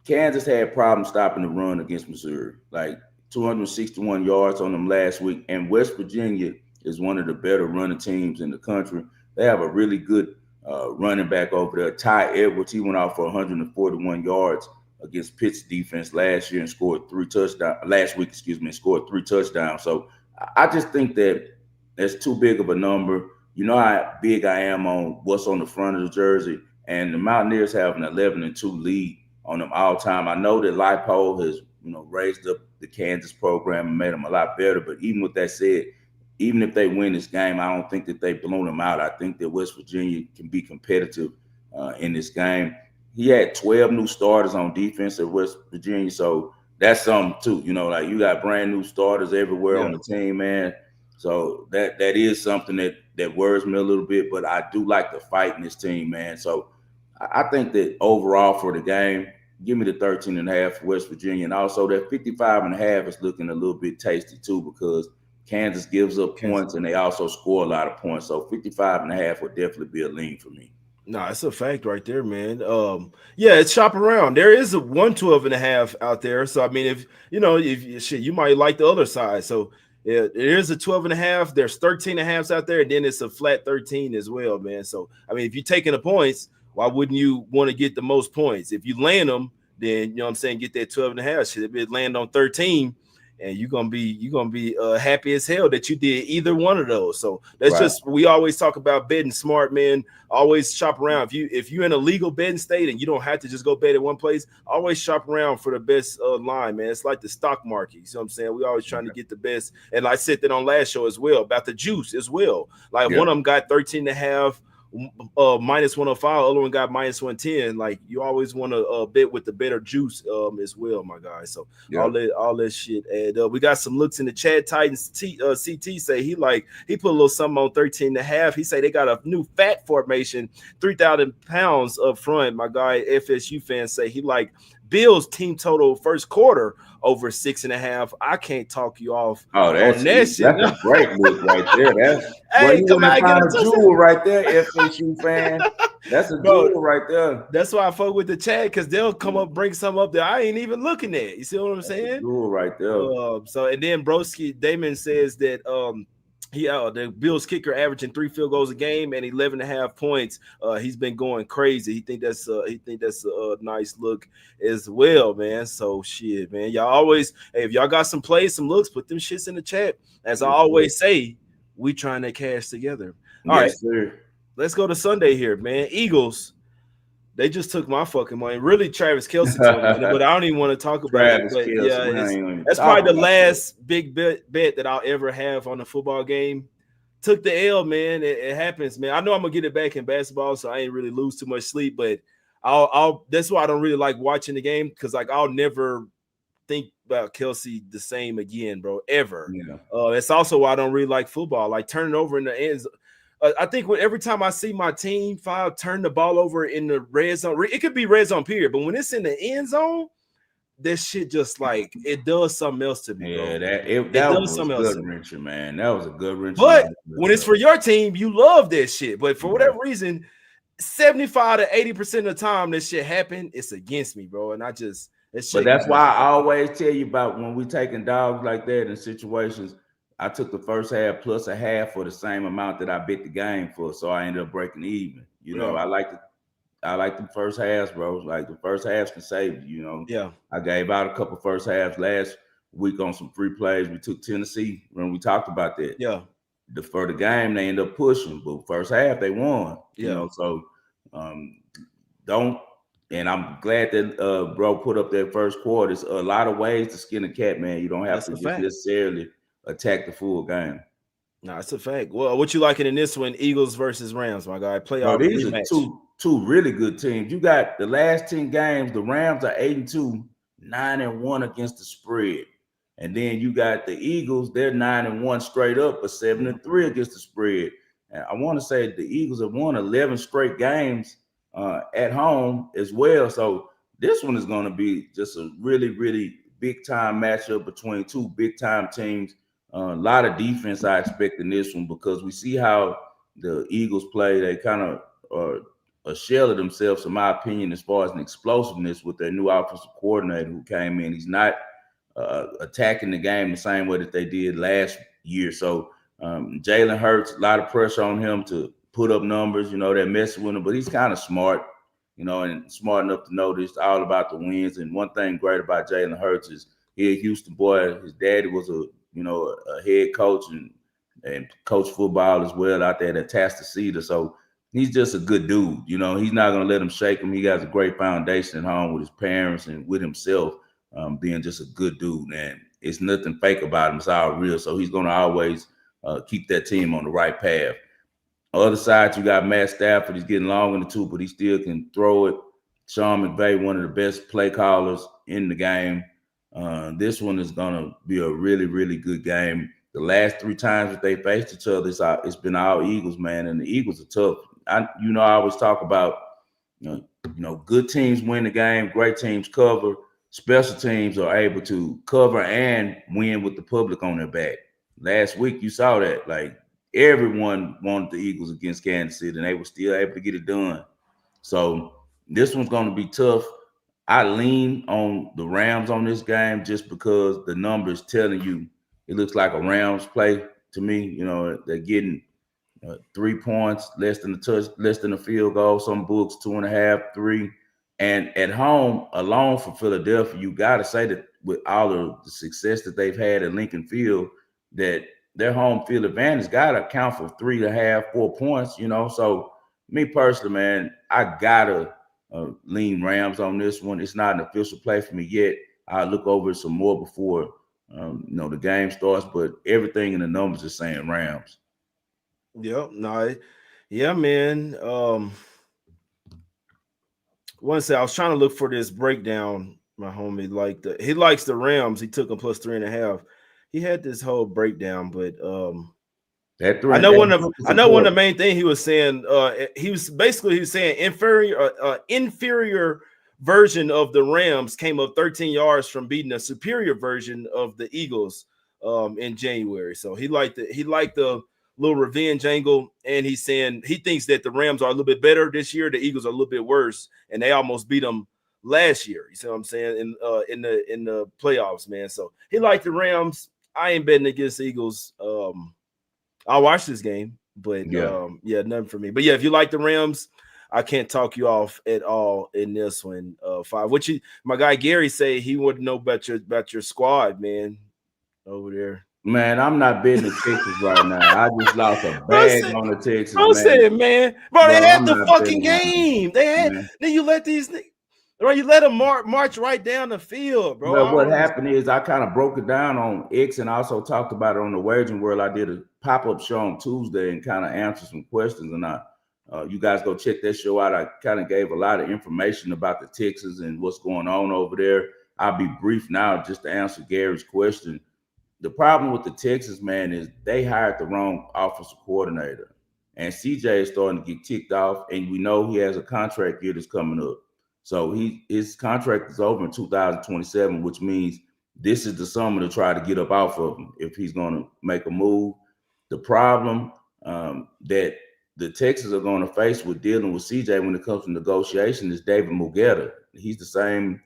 Kansas had problems stopping the run against Missouri, like 261 yards on them last week, and West Virginia is one of the better running teams in the country. They have a really good running back over there, Ty Edwards. He went off for 141 yards against Pitt's defense last year and scored 3 touchdowns. Last week, and scored 3 touchdowns. So I just think that that's too big of a number. You know how big I am on what's on the front of the jersey, and the Mountaineers have an 11-2 lead on them all time. I know that Leipold has raised up the Kansas program and made them a lot better. But even with that said, even if they win this game, I don't think that they've blown them out. I think that West Virginia can be competitive in this game. He had 12 new starters on defense at West Virginia, so that's something too. Like you got brand new starters everywhere on the team, man. So that is something that worries me a little bit, but I do like the fight in this team, man. So I think that overall for the game, give me the 13.5 for West Virginia. And also that 55.5 is looking a little bit tasty too, because Kansas gives up points and they also score a lot of points. So 55.5 would definitely be a lean for me. No, it's a fact right there, man. It's shop around. There is a 112.5 out there. So I mean, if you might like the other side. So yeah, there's a 12.5. There's 13.5s out there, and then it's a flat 13 as well, man. So I mean, if you're taking the points, why wouldn't you want to get the most points? If you land them, then get that 12.5. Should it land on 13? And you're gonna be happy as hell that you did either one of those. So that's just, we always talk about betting smart, man. Always shop around. If you're in a legal betting state and you don't have to just go bet at one place, always shop around for the best line, man. It's like the stock market. You see what I'm saying? We always trying to get the best. And I said that on last show as well about the juice as well. Like one of them got 13.5. minus 105, other one got minus 110. Like you always want to bet with the better juice as well, my guys. So all that shit. And we got some looks in the chat. Titans CT say he put a little something on 13.5. He say they got a new fat formation, 3,000 pounds up front. My guy FSU fans say he like Bills team total first quarter over 6.5. I can't talk you off. Oh, that's a great look right there. That's hey, you want to find a jewel right there, FSU fan. That's a jewel right there. That's why I fuck with the chat, because they'll come up, bring some up that I ain't even looking at. You see what I'm saying? Jewel right there. So and then Broski Damon says that the Bills kicker averaging 3 field goals a game and 11.5 points. He's been going crazy. He think that's a nice look as well, man. So shit, man. Y'all always, if y'all got some plays, some looks, put them shits in the chat. As I always say, we trying to cash together. All right, sir. Let's go to Sunday here, man. Eagles. They just took my fucking money. Really, Travis Kelce told me, but I don't even want to talk about it. But that's probably the last big bet that I'll ever have on a football game. Took the L, man. It happens, man. I know I'm gonna get it back in basketball, so I ain't really lose too much sleep. But that's why I don't really like watching the game, because I'll never think about Kelce the same again, bro, ever. Yeah. That's also why I don't really like football. Like turning over in the ends. I think every time I see my team turn the ball over in the red zone, it could be red zone period, but when it's in the end zone, that shit just like it does something else to me. Yeah, that was a good wrencher, man. That was a good wrencher. But when it's for your team, you love that shit. But for whatever reason, 75 to 80% of the time that shit happen, it's against me, bro. And but that's why I always tell you about when we taking dogs like that in situations. I took the first half plus a half for the same amount that I bet the game for, so I ended up breaking even. You know, Yeah. I like the first halves, bro. Like the first halves can save you. You know, Yeah. I gave out a couple first halves last week on some free plays. We took Tennessee when we talked about that. Yeah. For the game, they end up pushing, but first half they won. You Yeah. know, so um, don't. And I'm glad that bro put up that first quarter. There's a lot of ways to skin a cat, man. You don't have That's to a just fact. necessarily attack the full game. No, that's a fact. Well, what you liking in this one? Eagles versus Rams, my guy. Bro, Playoff these are rematch. two really good teams. You got the last 10 games, the Rams are 8-2, 9-1 against the spread. And then you got the Eagles, they're 9-1 straight up, but 7-3 against the spread. And I want to say the Eagles have won 11 straight games at home as well. So this one is going to be just a really, really big time matchup between two big time teams. A lot of defense I expect in this one because we see how the Eagles play. They kind of are a shell of themselves, in my opinion, as far as an explosiveness with their new offensive coordinator who came in. He's not attacking the game the same way that they did last year. So Jalen Hurts, a lot of pressure on him to put up numbers. You know, they're messing with him, but he's kind of smart, you know, and smart enough to know this all about the wins. And one thing great about Jalen Hurts is he a Houston boy. His daddy was a head coach and coach football as well out there at Tasticita. So he's just a good dude. You know, he's not going to let him shake him. He has a great foundation at home with his parents and with himself, being just a good dude. And it's nothing fake about him. It's all real. So he's going to always keep that team on the right path. Other side, you got Matt Stafford. He's getting long in the tooth, but he still can throw it. Sean McVay, one of the best play callers in the game. This one is going to be a really, really good game. The last 3 times that they faced each other, it's been all Eagles, man, and the Eagles are tough. I always talk about, good teams win the game, great teams cover. Special teams are able to cover and win with the public on their back. Last week, you saw that. Like, everyone wanted the Eagles against Kansas City, and they were still able to get it done. So this one's going to be tough. I lean on the Rams on this game just because the numbers telling you it looks like a Rams play to me. You know, they're getting 3 points, less than a field goal. Some books 2.5, 3. And at home, alone for Philadelphia, you got to say that with all of the success that they've had at Lincoln Field, that their home field advantage got to account for 3.5, 4 points. You know, so me personally, man, I gotta lean Rams on this one. It's not an official play for me yet. I'll look over some more before the game starts, but everything in the numbers is saying Rams. Yep. No. Yeah, man. One say I was trying to look for this breakdown. My homie he likes the Rams. He took them plus 3.5. He had this whole breakdown, but I know one of the main thing he was saying. He was saying inferior version of the Rams came up 13 yards from beating a superior version of the Eagles in January. So he liked the little revenge angle, and he's saying he thinks that the Rams are a little bit better this year. The Eagles are a little bit worse, and they almost beat them last year. You see what I'm saying in the playoffs, man. So he liked the Rams. I ain't betting against the Eagles. I'll watch this game, but nothing for me. But yeah, if you like the Rams, I can't talk you off at all in this one. 5. My guy Gary say he wouldn't know about your squad, man, over there. Man, I'm not betting the Texans right now. I just lost a bag on the Texans, man. Bro, they had the fucking game. They had. Man. Then you let these. Bro, you let them march right down the field, bro. Well, what happened is I kind of broke it down on X and also talked about it on the Wagering World. I did a pop-up show on Tuesday and kind of answered some questions. And you guys go check that show out. I kind of gave a lot of information about the Texans and what's going on over there. I'll be brief now just to answer Gary's question. The problem with the Texans, man, is they hired the wrong offensive coordinator. And CJ is starting to get ticked off, and we know he has a contract year that's coming up. So his contract is over in 2027, which means this is the summer to try to get up off of him if he's going to make a move. The problem that the Texans are going to face with dealing with CJ when it comes to negotiation is David Mugetta. He's the same,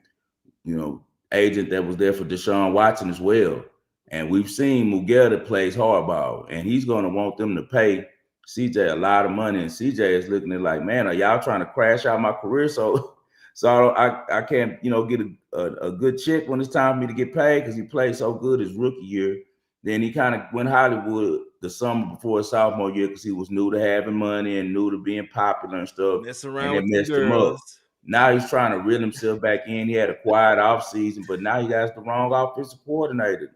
agent that was there for Deshaun Watson as well. And we've seen Miguel that plays hardball, and he's going to want them to pay CJ a lot of money. And CJ is looking at like, man, are y'all trying to crash out my career? So I can't, get a good check when it's time for me to get paid because he played so good his rookie year. Then he kind of went Hollywood the summer before his sophomore year because he was new to having money and new to being popular and stuff. Mess And around it with the messed him up. girls. Now he's trying to reel himself back in. He had a quiet offseason, but now he has the wrong offensive coordinator.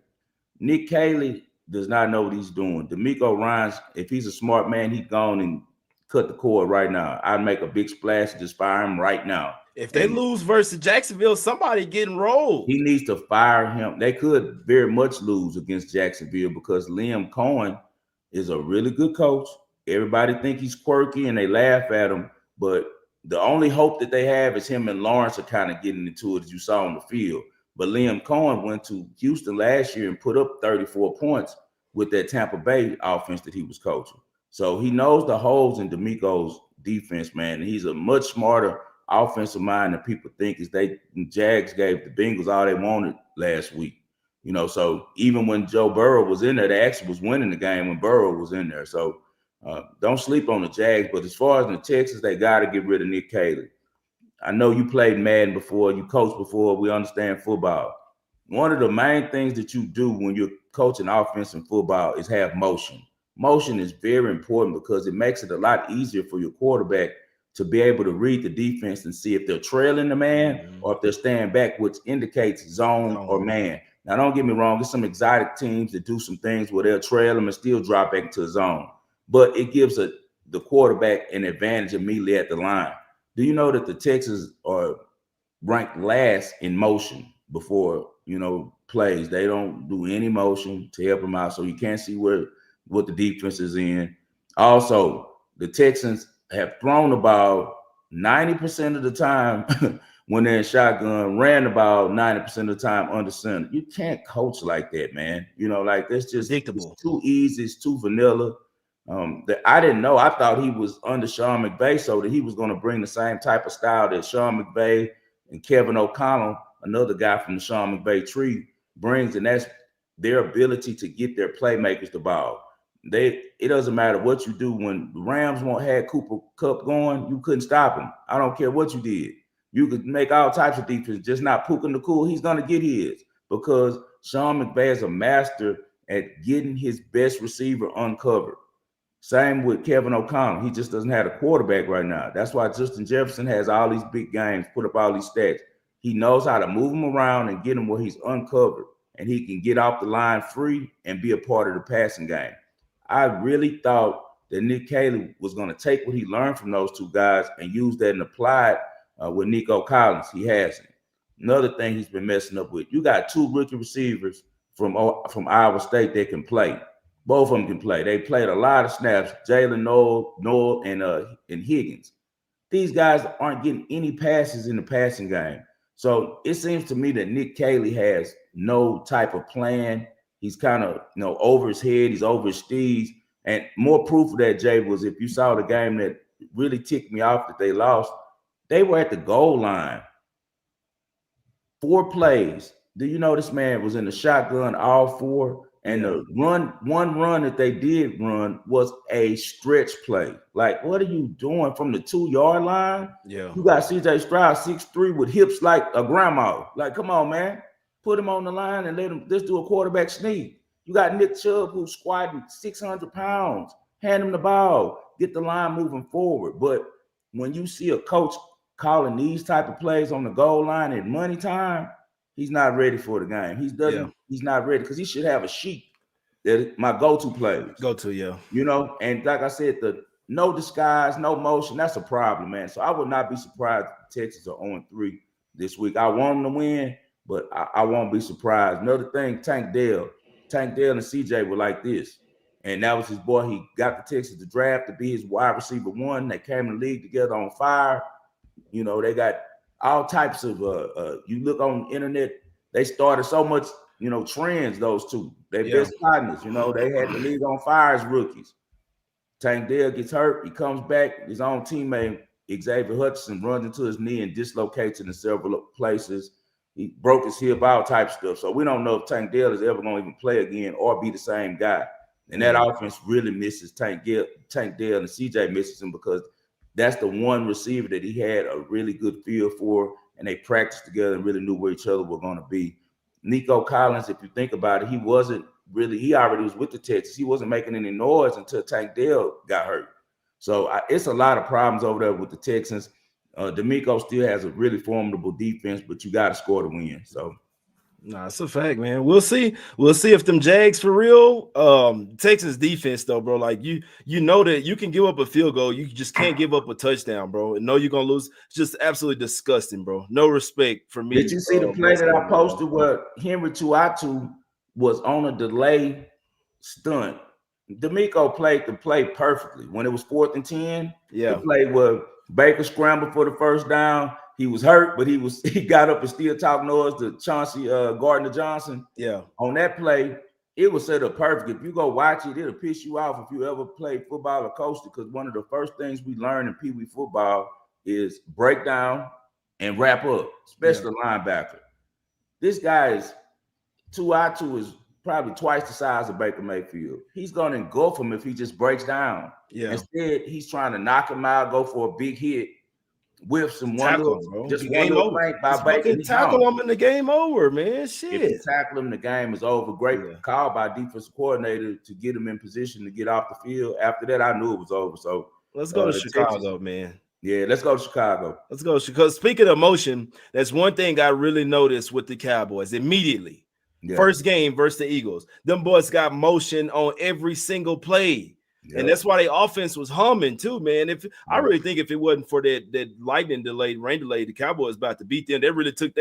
Nick Caley does not know what he's doing. D'Amico Ryans, if he's a smart man, he's gone and cut the cord right now. I'd make a big splash and just fire him right now. If they lose versus Jacksonville, somebody getting rolled. He needs to fire him. They could very much lose against Jacksonville because Liam Cohen is a really good coach. Everybody think he's quirky and they laugh at him, but the only hope that they have is him and Lawrence are kind of getting into it, as you saw on the field. But Liam Cohen went to Houston last year and put up 34 points with that Tampa Bay offense that he was coaching. So he knows the holes in D'Amico's defense, man. And he's a much smarter offensive mind than people think. Is the Jags gave the Bengals all they wanted last week. So even when Joe Burrow was in there, they actually was winning the game when Burrow was in there. So don't sleep on the Jags. But as far as the Texans, they got to get rid of Nick Caley. I know you played Madden before, you coached before, we understand football. One of the main things that you do when you're coaching offense in football is have motion. Motion is very important because it makes it a lot easier for your quarterback to be able to read the defense and see if they're trailing the man or if they're staying back, which indicates zone or man. Now, don't get me wrong, there's some exotic teams that do some things where they'll trail them and still drop back into a zone. But it gives the quarterback an advantage immediately at the line. Do you know that the Texans are ranked last in motion before, plays? They don't do any motion to help them out, so you can't see what the defense is in. Also, the Texans have thrown the ball 90% of the time when they're in shotgun, ran the ball 90% of the time under center. You can't coach like that, man. That's just it's too easy. It's too vanilla. I didn't know. I thought he was under Sean McVay, so that he was going to bring the same type of style that Sean McVay and Kevin O'Connell, another guy from the Sean McVay tree, brings, and that's their ability to get their playmakers the ball. It doesn't matter what you do. When the Rams had Cooper Kupp going, you couldn't stop him. I don't care what you did. You could make all types of defense, just not Puka Nacua. He's going to get his because Sean McVay is a master at getting his best receiver uncovered. Same with Kevin O'Connell. He just doesn't have a quarterback right now. That's why Justin Jefferson has all these big games, put up all these stats. He knows how to move him around and get him where he's uncovered, and he can get off the line free and be a part of the passing game. I really thought that Nick Caley was going to take what he learned from those two guys and use that and apply it with Nico Collins. He hasn't. Another thing he's been messing up with, you got two rookie receivers from Iowa State that can play. Both of them can play. They played a lot of snaps. Jalen Noel, and Higgins. These guys aren't getting any passes in the passing game. So it seems to me that Nick Caley has no type of plan. He's kind of over his head. He's over his steez. And more proof of that, Jay, was if you saw the game that really ticked me off that they lost, they were at the goal line. 4 plays. Do you know this man was in the shotgun all 4? And the one run that they did run was a stretch play. Like, what are you doing from the 2-yard line? Yeah. You got CJ Stroud 6'3" with hips like a grandma. Like, come on, man. Put him on the line and let's do a quarterback sneak. You got Nick Chubb who's squatting 600 pounds. Hand him the ball. Get the line moving forward. But when you see a coach calling these type of plays on the goal line at money time, he's not ready for the game. He's not ready because he should have a sheet that my go-to plays. And like I said, the no disguise, no motion, that's a problem, man. So I would not be surprised if the Texans are 0-3 this week. I want them to win, but I won't be surprised. Another thing, Tank Dell and CJ were like this. And that was his boy. He got the Texans to draft to be his wide receiver 1. They came in the league together on fire. They got all types of you look on the internet, they started so much, trends, those two. They best partners, they had the league on fire as rookies. Tank Dell gets hurt, he comes back, his own teammate Xavier Hutchinson runs into his knee and dislocates it in several places. He broke his hip, all type of stuff. So we don't know if Tank Dell is ever going to even play again or be the same guy. And that offense really misses Tank Dell, and CJ misses him because that's the one receiver that he had a really good feel for, and they practiced together and really knew where each other were going to be. Nico Collins, if you think about it, he already was with the Texans. He wasn't making any noise until Tank Dell got hurt. So it's a lot of problems over there with the Texans. D'Amico still has a really formidable defense, but you got to score to win. So, nah, it's a fact, man. We'll see. We'll see if them Jags for real. Texans defense, though, bro. Like you know that you can give up a field goal. You just can't give up a touchdown, bro. And know you're gonna lose. It's just absolutely disgusting, bro. No respect for me. Did you see the play that I posted where Henry Tuatu was on a delay stunt? D'Amico played the play perfectly. When it was 4th and 10, the play where Baker scrambled for the first down. He was hurt, but he got up and still talked noise to Chauncey Gardner Johnson. Yeah. On that play, it was set up perfect. If you go watch it, it'll piss you off if you ever played football or coached it, because one of the first things we learn in Pee Wee football is break down and wrap up, especially the linebacker. This guy is Tuatu is probably twice the size of Baker Mayfield. He's going to engulf him if he just breaks down. Yeah. Instead, he's trying to knock him out, go for a big hit, whiffs and one tackle, little, bro. just one little flank by Baker. Tackle him in the game over, man. Shit. If you tackle him, the game is over. Great call by defensive coordinator to get him in position to get off the field. After that, I knew it was over. So let's go to Chicago, man. Yeah, let's go to Chicago. Let's go. Because speaking of motion, that's one thing I really noticed with the Cowboys immediately. Yeah. First game versus the Eagles. Them boys got motion on every single play. Yeah. And that's why their offense was humming too, man. I really think if it wasn't for that lightning delay, rain delay, the Cowboys about to beat them. They really took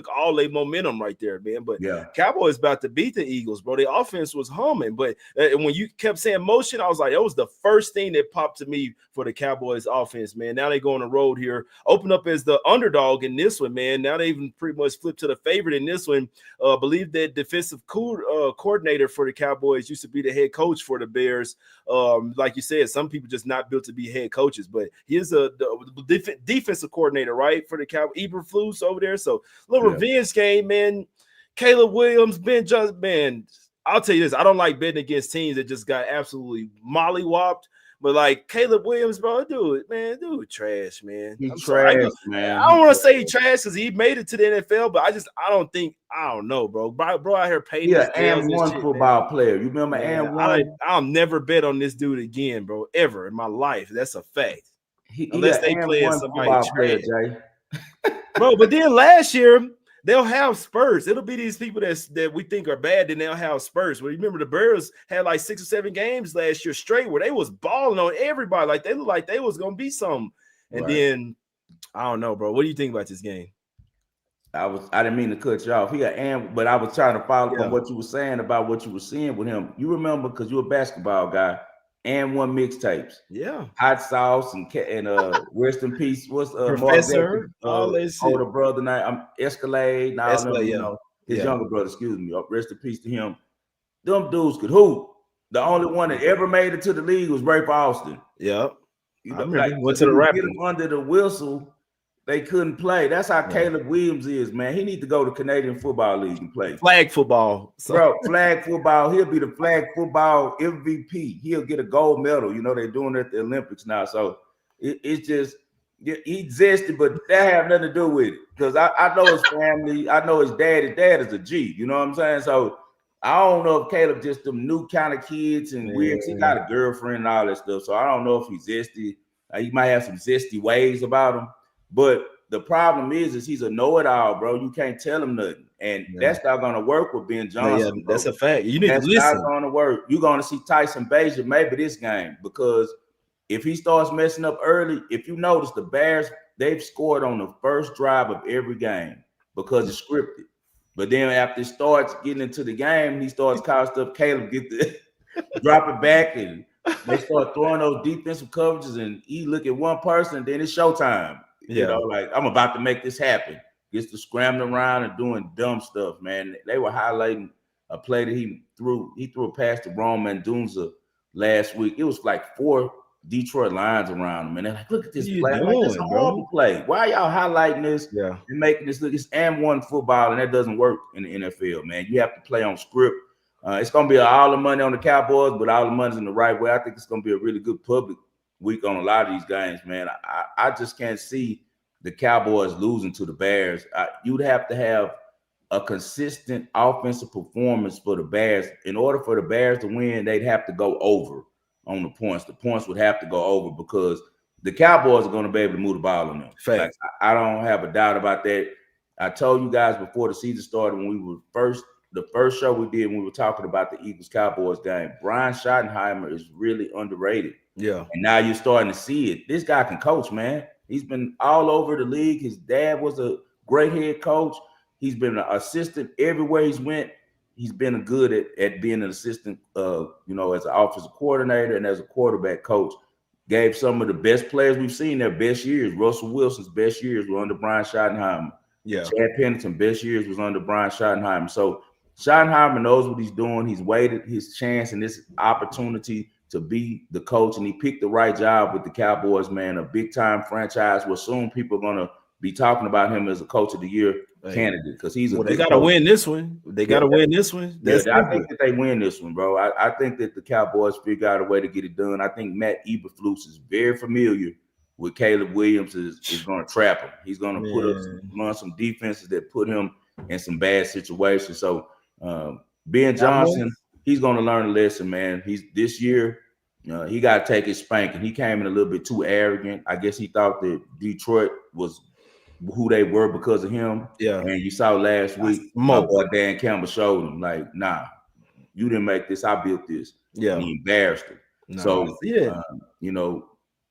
all their momentum right there, man. But Cowboys about to beat the Eagles, bro. Their offense was humming. But when you kept saying motion, I was like, that was the first thing that popped to me for the Cowboys offense, man. Now they go on the road here, open up as the underdog in this one, man. Now they even pretty much flipped to the favorite in this one. Believe that defensive coordinator for the Cowboys used to be the head coach for the Bears. Like you said, some people just not built to be head coaches, but he is the defensive coordinator, right, for the Cowboys. Eberflus over there. So little revenge game, man. Caleb Williams, Ben Johnson, man. I'll tell you this: I don't like betting against teams that just got absolutely mollywopped. But like Caleb Williams, bro, dude, trash, man. He's trash, man. I don't want to say he trash because he made it to the NFL, but I don't know, bro. Bro out here paying. Yeah, and one football player. You remember and one? I'll never bet on this dude again, bro, ever in my life. That's a fact. Unless they play somebody trash, Jay. Bro, but then last year they'll have Spurs. It'll be these people that we think are bad, then they'll have Spurs. Well, you remember the Bears had like 6 or 7 games last year straight where they was balling on everybody. Like they looked like they was gonna be something. And then I don't know, bro. What do you think about this game? I didn't mean to cut you off here, but I was trying to follow up on what you were saying about what you were seeing with him. You remember, because you're a basketball guy, and one mixtapes. Yeah. Hot Sauce and rest in peace. What's Professor? Older brother name? Escalade. Now his younger brother, excuse me. Rest in peace to him. Them dudes could hoop. The only one that ever made it to the league was Rafe Austin. Yeah. You know, went to the Raptors. Get him under the whistle. They couldn't play. That's how Caleb Williams is, man. He needs to go to Canadian Football League and play. Flag football. Bro, flag football. He'll be the flag football MVP. He'll get a gold medal. You know, they're doing it at the Olympics now. So it's just, he's zesty, but that have nothing to do with it. Because I know his family. I know his dad. His dad is a G. You know what I'm saying? So I don't know if Caleb just them new kind of kids and weird. He got a girlfriend and all that stuff. So I don't know if he's zesty. He might have some zesty ways about him. But the problem is he's a know-it-all, bro. You can't tell him nothing. And that's not going to work with Ben Johnson. Yeah, that's a fact. You need to listen. That's not going to work. You're going to see Tyson Bagent maybe this game, because if he starts messing up early, if you notice, the Bears, they've scored on the first drive of every game because it's scripted. But then after it starts getting into the game, he starts calling stuff. Caleb get the drop it back, and they start throwing those defensive coverages, and he look at one person, and then it's showtime. You know, like, I'm about to make this happen. Gets to scrambling around and doing dumb stuff, man. They were highlighting a play that he threw a pass to Rome Mandunza last week. It was like 4 Detroit Lions around them, and they're like, "Look at What this are you play." I'm like, "That's a doing, bro? horrible play. Why y'all highlighting this Yeah, and making this look? It's and one football, and that doesn't work in the NFL, man. You have to play on script. It's gonna be all the money on the Cowboys, but all the money's in the right way. I think it's gonna be a really good public week on a lot of these games, man. I just can't see the Cowboys losing to the Bears. You'd have to have a consistent offensive performance for the Bears. In order for the Bears to win, they'd have to go over on the points. The points would have to go over because the Cowboys are going to be able to move the ball on them. fact. Like, I don't have a doubt about that. I told you guys before the season started when we were the first show we did when we were talking about the Eagles Cowboys game. Brian Schottenheimer is really underrated. Yeah, and now you're starting to see it. This guy can coach, man. He's been all over the league. His dad was a great head coach. He's been an assistant everywhere he's went. He's been good at being an assistant, as an offensive coordinator and as a quarterback coach. Gave some of the best players we've seen their best years. Russell Wilson's best years were under Brian Schottenheimer. yeah. Chad Pennington's best years was under Brian Schottenheimer. So Schottenheimer knows what he's doing. He's waited his chance and this opportunity to be the coach, and he picked the right job with the Cowboys, man. A big-time franchise where soon people are going to be talking about him as a coach of the year candidate because he's they got to win this one. They got to win this one. I think that they win this one, bro. I think that the Cowboys figure out a way to get it done. I think Matt Eberflus is very familiar with Caleb Williams is going to trap him. He's going to run some defenses that put him in some bad situations. So Ben Johnson, he's going to learn a lesson, man. This year, he got to take his spanking. He came in a little bit too arrogant. I guess he thought that Detroit was who they were because of him. Yeah. And you saw last week, my boy Dan Campbell showed him, like, nah, you didn't make this. I built this. Yeah. And he embarrassed him. So,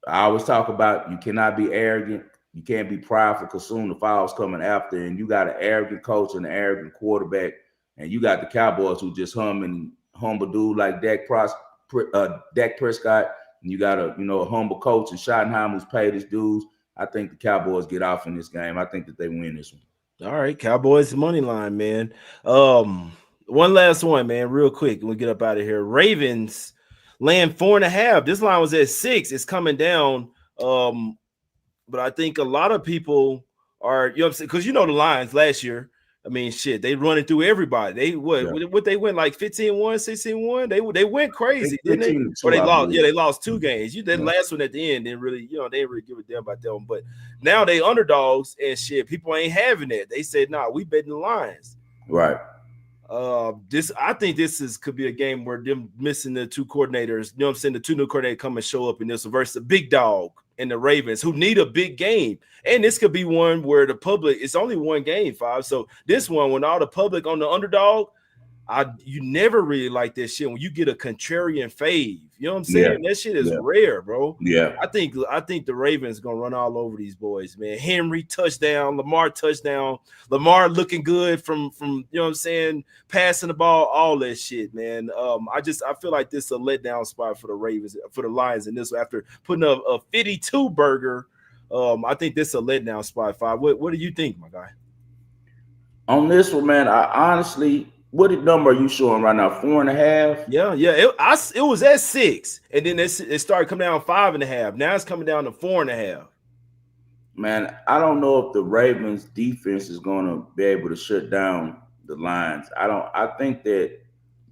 I always talk about you cannot be arrogant. You can't be prideful because soon the foul's coming after. And you got an arrogant coach and an arrogant quarterback. And you got the Cowboys who just humble dude like Dak Prescott. And you got a humble coach and Schottenheimer who's paid his dues. I think the Cowboys get off in this game. I think that they win this one. All right, Cowboys money line, man. One last one, man, real quick. We get up out of here. Ravens laying 4.5. This line was at 6. It's coming down. But I think a lot of people are, because the Lions last year. I mean, shit, they running through everybody. They what they went like 15-1, 16-1. They went crazy, didn't they? Or they lost. Yeah, they lost 2 games. That last one at the end didn't really, they didn't really give a damn about that one. But now they underdogs and shit. People ain't having that. They said, nah, we betting the Lions. Right. I think this could be a game where them missing the 2 coordinators, the 2 new coordinators come and show up in this versus the big dog and the Ravens who need a big game. And this could be one where the public, it's only one game, 5. So this one, when all the public on the underdog, you never really like that shit when you get a contrarian fave. You know what I'm saying? Yeah. That shit is rare, bro. Yeah. I think the Ravens gonna run all over these boys, man. Henry touchdown, Lamar touchdown, Lamar looking good from passing the ball, all that shit, man. I feel like this is a letdown spot for the Ravens, for the Lions in this after putting up a 52 burger. I think this is a letdown spot, 5. What do you think, my guy? On this one, man, I honestly. What number are you showing right now? 4.5? Yeah. It was at 6, and then it started coming down 5.5. Now it's coming down to 4.5. Man, I don't know if the Ravens defense is going to be able to shut down the Lions. I think that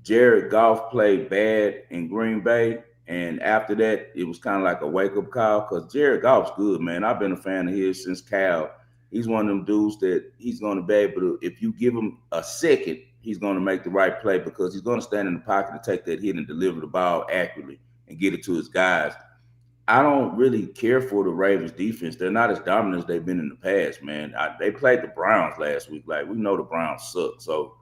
Jared Goff played bad in Green Bay, and after that, it was kind of like a wake-up call because Jared Goff's good, man. I've been a fan of his since Cal. He's one of them dudes that he's going to be able to, if you give him a second, he's going to make the right play because he's going to stand in the pocket and take that hit and deliver the ball accurately and get it to his guys. I don't really care for the Ravens defense. They're not as dominant as they've been in the past, man. They played the Browns last week. Like, we know the Browns suck. So,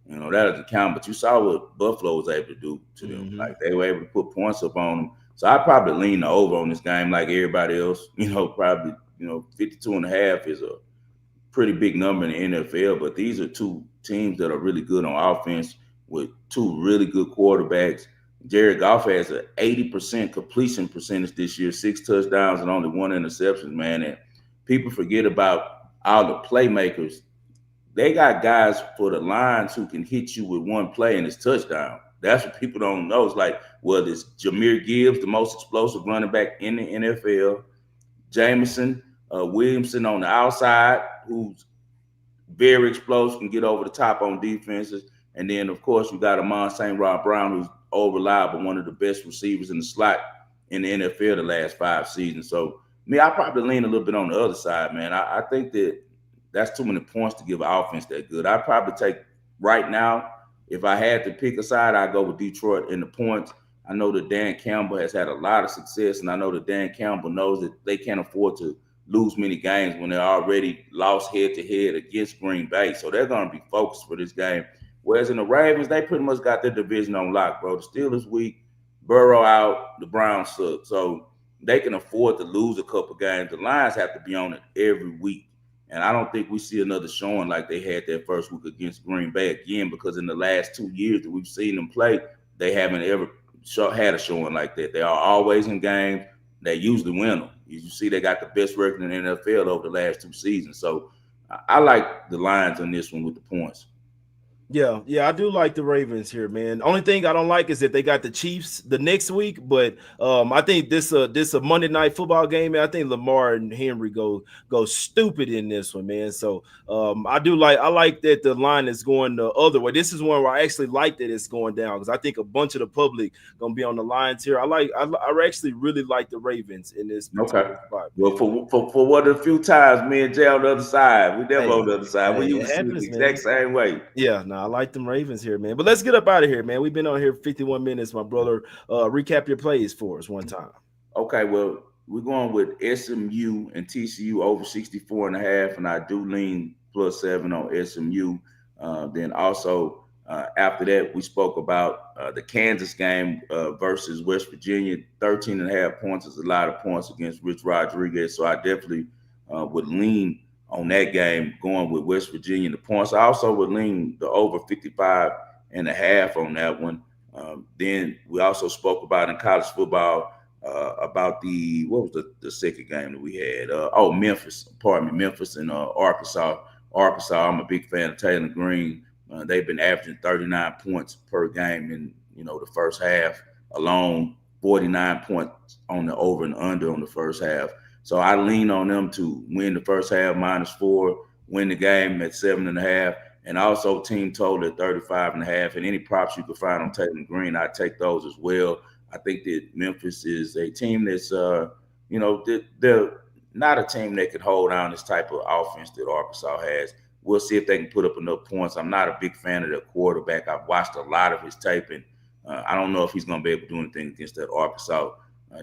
that doesn't count. But you saw what Buffalo was able to do to them. Like, they were able to put points up on them. So I probably lean the over on this game like everybody else. Probably, 52.5 is a pretty big number in the NFL, but these are 2 teams that are really good on offense with 2 really good quarterbacks. Jared Goff has an 80% completion percentage this year, 6 touchdowns and only 1 interception, man. And people forget about all the playmakers. They got guys for the Lions who can hit you with 1 play and it's touchdown. That's what people don't know. It's like, well, it's Jahmyr Gibbs, the most explosive running back in the NFL. Jameson Williamson on the outside, who's very explosive, can get over the top on defenses. And then, of course, you got Amon St. Rob Brown, who's over-reliable, one of the best receivers in the slot in the NFL the last 5 seasons. So, me, I probably lean a little bit on the other side, man. I think that's too many points to give an offense that good. I'd probably take right now, if I had to pick a side, I'd go with Detroit in the points. I know that Dan Campbell has had a lot of success, and I know that Dan Campbell knows that they can't afford to lose many games when they're already lost head-to-head against Green Bay. So they're going to be focused for this game. Whereas in the Ravens, they pretty much got their division on lock, bro. The Steelers weak, Burrow out, the Browns suck. So they can afford to lose a couple games. The Lions have to be on it every week. And I don't think we see another showing like they had that first week against Green Bay again, because in the last 2 years that we've seen them play, they haven't ever had a showing like that. They are always in games. They usually win them. You see, they got the best record in the NFL over the last 2 seasons. So I like the Lions on this one with the points. Yeah, I do like the Ravens here, man. Only thing I don't like is that they got the Chiefs the next week, but I think this a Monday night football game, man. I think Lamar and Henry go stupid in this one, man. So I like that the line is going the other way. This is one where I actually like that it's going down, because I think a bunch of the public gonna be on the Lions here. I actually really like the Ravens in this particular spot. Well, for what a few times me and Jay on the other side, we never on the other side. We used to see the exact same way. Yeah, no, I like them Ravens here, man. But let's get up out of here, man. We've been on here 51 minutes, my brother. Recap your plays for us one time. Okay, well, we're going with SMU and TCU over 64.5, and I do lean +7 on SMU. Then also after that, we spoke about the Kansas game versus West Virginia. 13.5 points is a lot of points against Rich Rodriguez, so I definitely would lean on that game, going with West Virginia in the points. I also would lean the over 55.5 on that one. Then we also spoke about in college football about what was the second game that we had? Memphis and Arkansas. I'm a big fan of Taylor Green. They've been averaging 39 points per game in the first half alone, 49 points on the over and under on the first half. So I lean on them to win the first half -4, win the game at 7.5, and also team total at 35.5. And any props you can find on Taylor Green, I take those as well. I think that Memphis is a team that's, they're not a team that can hold on this type of offense that Arkansas has. We'll see if they can put up enough points. I'm not a big fan of their quarterback. I've watched a lot of his tape, and I don't know if he's going to be able to do anything against that Arkansas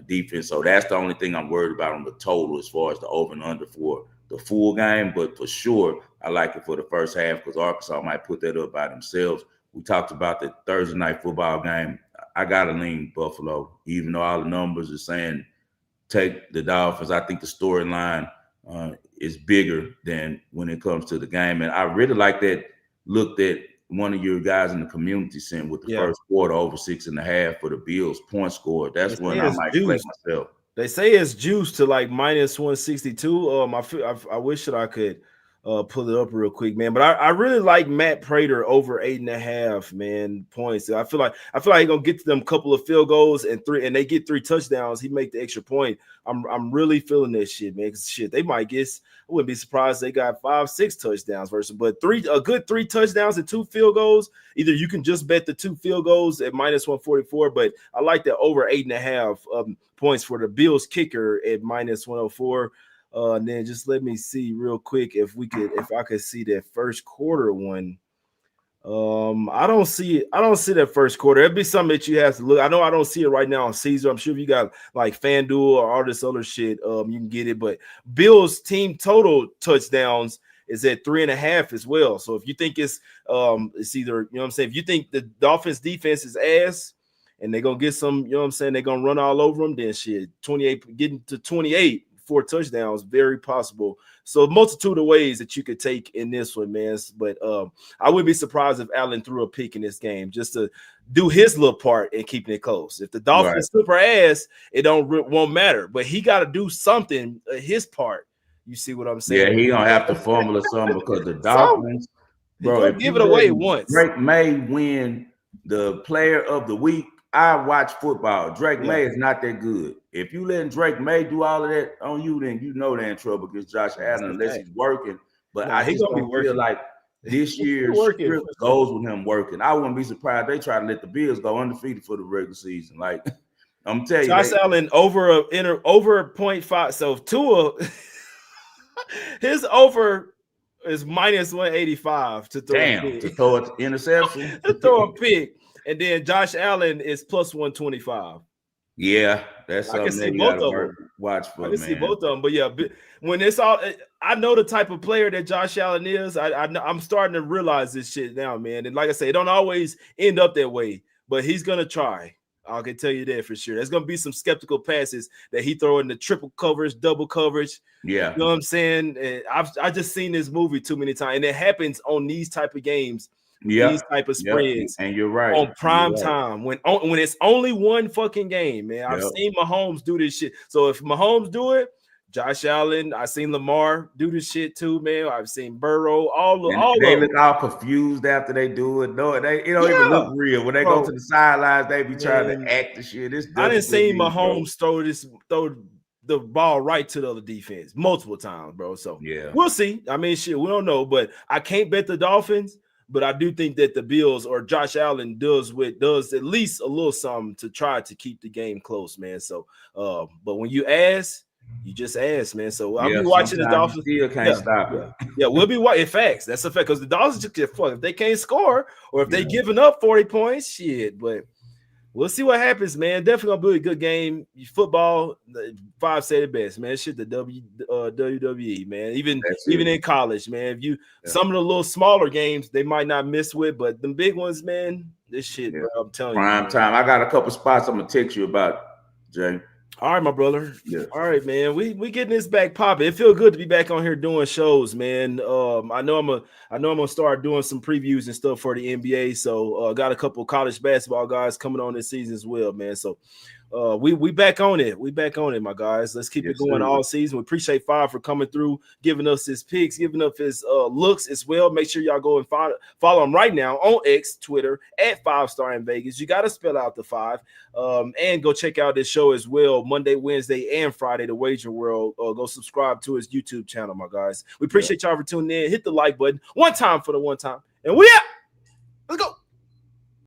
defense. So that's the only thing I'm worried about on the total as far as the over and under for the full game. But for sure, I like it for the first half, because Arkansas might put that up by themselves. We talked about the Thursday night football game. I got to lean Buffalo, even though all the numbers are saying take the Dolphins. I think the storyline is bigger than when it comes to the game. And I really like that look that one of your guys in the community sent with the first quarter over 6.5 for the Bills point score. That's when I might play myself. They say it's juiced to like -162. I wish that I could pull it up real quick, man. But I really like Matt Prater over 8.5, man, points. I feel like he's gonna get to them couple of field goals and they get 3 touchdowns. He make the extra point. I'm really feeling this shit, man. Cause shit, they might guess. I wouldn't be surprised they got 5-6 touchdowns versus, but a good 3 touchdowns and 2 field goals. Either you can just bet the 2 field goals at -144, but I like that over 8.5 points for the Bills kicker at -104. And then just let me see real quick if I could see that first quarter one. I don't see that first quarter. It'd be something that you have to look. I know I don't see it right now on Caesar. I'm sure if you got like FanDuel or all this other shit, you can get it. But Bills team total touchdowns is at 3.5 as well. So if you think it's either, if you think the Dolphins defense is ass and they're gonna get some, they're gonna run all over them, then shit, 28 getting to 28. 4 touchdowns, very possible. So a multitude of ways that you could take in this one, man. But I wouldn't be surprised if Allen threw a pick in this game just to do his little part in keeping it close. If the Dolphins super ass, it won't matter. But he got to do something, his part. You see what I'm saying? Yeah, he gonna have to fumble or something, because the Dolphins, bro, if give it away once. Drake May win the player of the week. I watch football. Drake Yeah. May is not that good. If you letting Drake May do all of that on you, then you know they're in trouble against Josh That's Allen a unless fact. he's working. But No, I he just gonna be don't feel working. like this He year's working script for sure. goes with him working. I wouldn't be surprised they try to let the Bills go undefeated for the regular season. Like I'm telling you, Josh Allen over 0.5. So Tua, his over is minus 185 to throw a damn, pick. to throw an interception. To throw a pick, and then Josh Allen is plus 125. Yeah, that's I can something see that you both got of to them. watch I for, can see man. both of them, but yeah, when it's all, I know the type of player that Josh Allen is. I'm starting to realize this shit now, man. And like I say, it don't always end up that way, but he's gonna try. I can tell you that for sure. There's gonna be some skeptical passes that he throw in the triple coverage, double coverage. Yeah, You know what I'm saying? And I just seen this movie too many times, and it happens on these type of games, these type of spreads. and you're right. On prime time when it's only one fucking game, man. I've seen Mahomes do this shit. So if Mahomes do it, Josh Allen, I've seen Lamar do this shit too, man. I've seen Burrow, they look all confused after they do it. No, it don't even look real. When they go to the sidelines, they be trying to act the shit. I didn't see Mahomes throw the ball right to the other defense multiple times, bro. So yeah, we'll see. I mean, shit, we don't know, but I can't bet the Dolphins. But I do think that the Bills or Josh Allen does at least a little something to try to keep the game close, man. So, but when you ask, you just ask, man. So I'll be watching the Dolphins. Still can't stop it. Yeah, we'll be watching. Facts. That's a fact because the Dolphins just get fucked if they can't score or if they giving up 40 points. Shit, but we'll see what happens, man. Definitely gonna be a good game. Football, 5 said it best, man. Shit, the WWE, man. Even in college, man. If you some of the little smaller games, they might not miss with, but the big ones, man. This shit, bro. I'm telling you, prime time. I got a couple spots I'm gonna text you about, Jay. All right, my brother. Yeah. All right, man. We getting this back popping. It feels good to be back on here doing shows, man. I know I'm gonna start doing some previews and stuff for the NBA. So got a couple of college basketball guys coming on this season as well, man. So we back on it. We back on it, my guys. Let's keep it going all season. We appreciate Five for coming through, giving us his picks, giving up his looks as well. Make sure y'all go and follow him right now on X, Twitter at 5-Star in Vegas. You got to spell out the 5. And go check out this show as well, Monday, Wednesday, and Friday, The Wager World. Go subscribe to his YouTube channel, my guys. We appreciate y'all for tuning in. Hit the like button one time for the one time. And we out.